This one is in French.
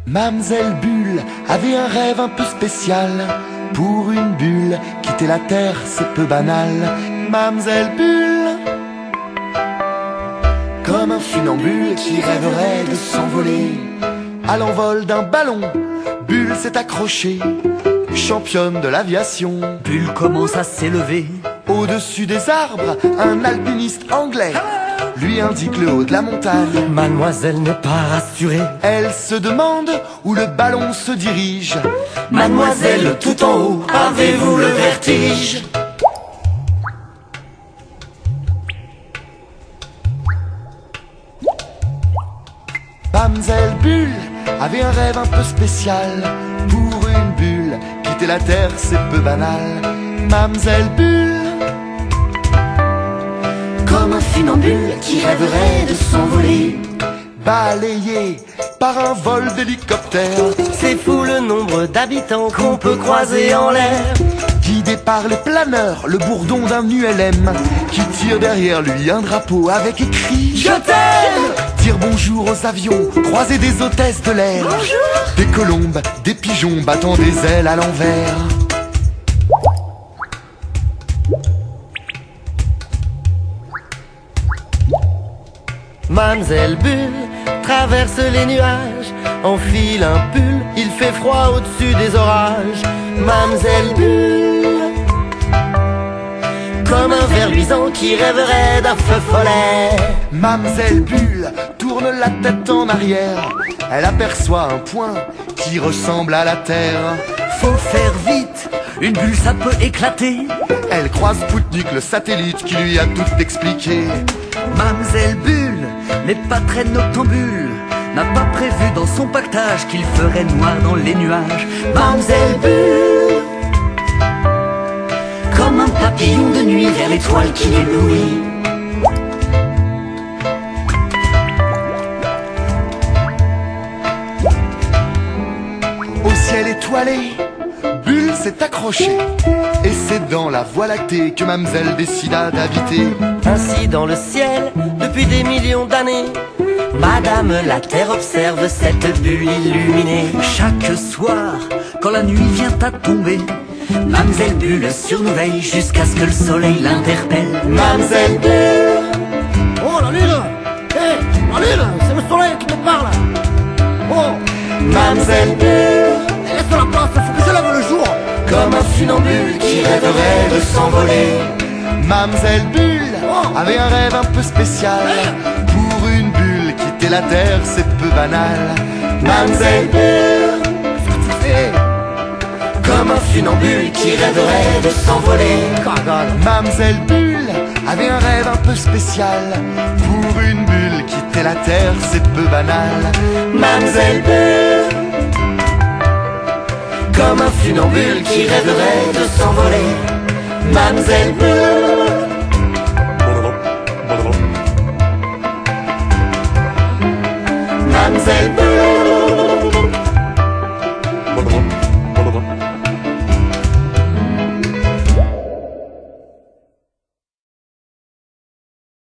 Mamselle Bulle avait un rêve un peu spécial. Pour une bulle, quitter la terre c'est peu banal. Mamselle Bulle, comme un funambule qui rêverait de s'envoler. À l'envol d'un ballon, Bulle s'est accrochée. Championne de l'aviation, Bulle commence à s'élever. Au-dessus des arbres, un alpiniste anglais lui indique le haut de la montagne. Mademoiselle n'est pas rassurée. Elle se demande où le ballon se dirige. Mademoiselle, tout en haut, avez-vous le vertige? Mamselle Bulle avait un rêve un peu spécial. Pour une bulle, quitter la terre c'est peu banal. Mamselle Bulle, Comme un funambule qui rêverait de s'envoler. balayée par un vol d'hélicoptère, C'est fou le nombre d'habitants qu'on peut croiser en l'air. guidé par les planeurs, le bourdon d'un ULM qui tire derrière lui un drapeau avec écrit Je t'aime. Dire bonjour aux avions, croiser des hôtesses de l'air. Des colombes, des pigeons battant des ailes à l'envers. Mamselle Bulle traverse les nuages, enfile un pull, il fait froid au-dessus des orages. Mamselle Bulle, comme un ver luisant qui rêverait d'un feu follet. Mamselle Bulle tourne la tête en arrière. Elle aperçoit un point qui ressemble à la terre. Faut faire vite, une bulle ça peut éclater. Elle croise Spoutnik, le satellite qui lui a tout expliqué. Mamselle Bulle n'est pas très noctambule, n'a pas prévu dans son pactage qu'il ferait noir dans les nuages. Mamselle Bulle, comme un papillon de nuit vers l'étoile qui l'éblouit. Au ciel étoilé, Bulle s'est accrochée. Et c'est dans la Voie lactée que Mamselle décida d'habiter. Ainsi dans le ciel, depuis des millions d'années, Madame la Terre observe cette bulle illuminée. Chaque soir, quand la nuit vient à tomber, Mamselle Bulle surveille jusqu'à ce que le soleil l'interpelle. Mamselle Bulle, Oh la lune! Hé, la lune, c'est le soleil qui te parle! Oh, Mamselle Bulle, laisse la place, faut que je lève le jour! comme un funambule qui rêverait de s'envoler. Mamselle Bulle avait un rêve un peu spécial. Pour une bulle, quitter la terre c'est peu banal. Mamselle Bulle, Comme un funambule qui rêverait de s'envoler. Mamselle Bulle avait un rêve un peu spécial. Pour une bulle, quitter la terre c'est peu banal. Mamselle Bulle, comme un funambule qui rêverait de s'envoler. Mamselle Bulle.